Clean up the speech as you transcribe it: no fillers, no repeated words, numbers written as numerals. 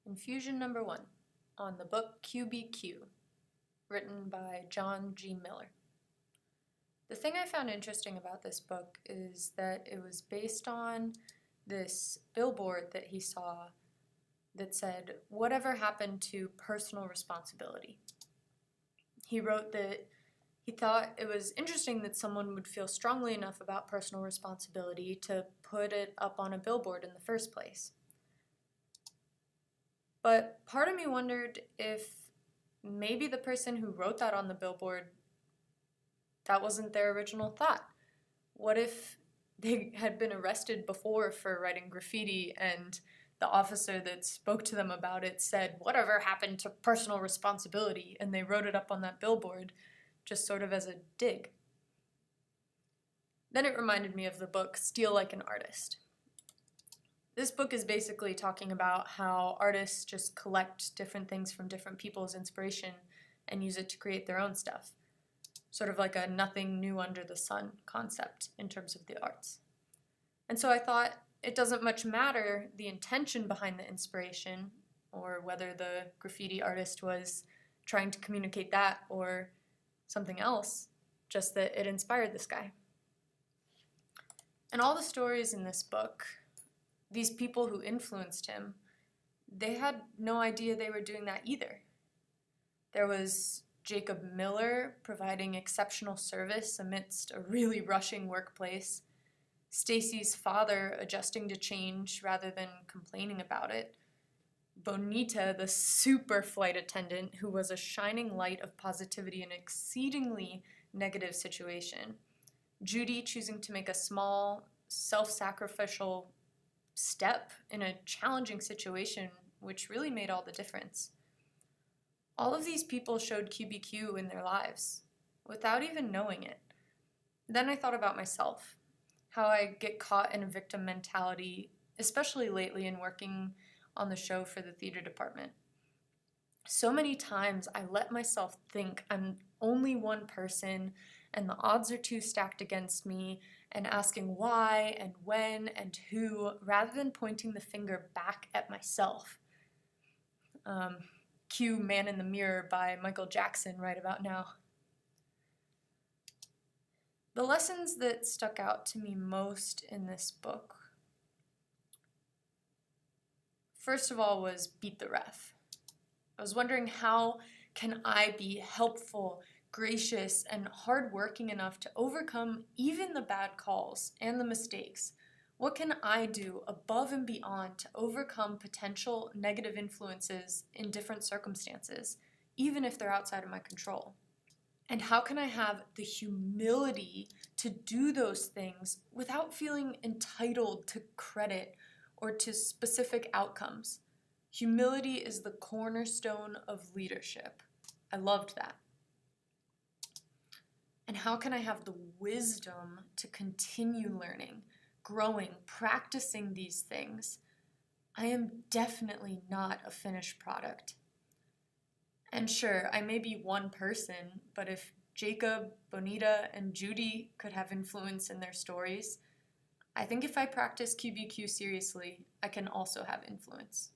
Infusion number 1 on the book QBQ, written by Jahn G. The thing I found interesting about this book is that it was based on this billboard that he saw that said, "Whatever happened to personal responsibility?" He wrote that he thought it was interesting that someone would feel strongly enough about personal responsibility to put it up on a billboard in the first place. But part of me wondered if maybe the person who wrote that on the billboard, that wasn't their original thought. What if they had been arrested before for writing graffiti and the officer that spoke to them about it said, "Whatever happened to personal responsibility?" and they wrote it up on that billboard just sort of as a dig. Then it reminded me of the book Steal Like an Artist. This book is basically talking about how artists just collect different things from different people's inspiration and use it to create their own stuff. Sort of like a nothing new under the sun concept in terms of the arts. And so I thought it doesn't much matter the intention behind the inspiration or whether the graffiti artist was trying to communicate that or something else, just that it inspired this guy. And all the stories in this book, these people who influenced him, they had no idea they were doing that either. There was Jacob Miller providing exceptional service amidst a really rushing workplace, Stacy's father adjusting to change rather than complaining about it, Bonita, the super flight attendant who was a shining light of positivity in an exceedingly negative situation, Judy choosing to make a small, self-sacrificial step in a challenging situation, which really made all the difference. All of these people showed QBQ in their lives without even knowing it. Then I thought about myself, how I get caught in a victim mentality, especially lately in working on the show for the theater department. So many times I let myself think I'm only one person and the odds are too stacked against me, and asking why and when and who, rather than pointing the finger back at myself. Cue Man in the Mirror by Michael Jackson right about now. The lessons that stuck out to me most in this book, first of all, was beat the ref. I was wondering, how can I be helpful, gracious, and hardworking enough to overcome even the bad calls and the mistakes? What can I do above and beyond to overcome potential negative influences in different circumstances, even if they're outside of my control? And how can I have the humility to do those things without feeling entitled to credit or to specific outcomes? Humility is the cornerstone of leadership. I loved that. And how can I have the wisdom to continue learning, growing, practicing these things? I am definitely not a finished product. And sure, I may be one person, but if Jacob, Bonita, and Judy could have influence in their stories, I think if I practice QBQ seriously, I can also have influence.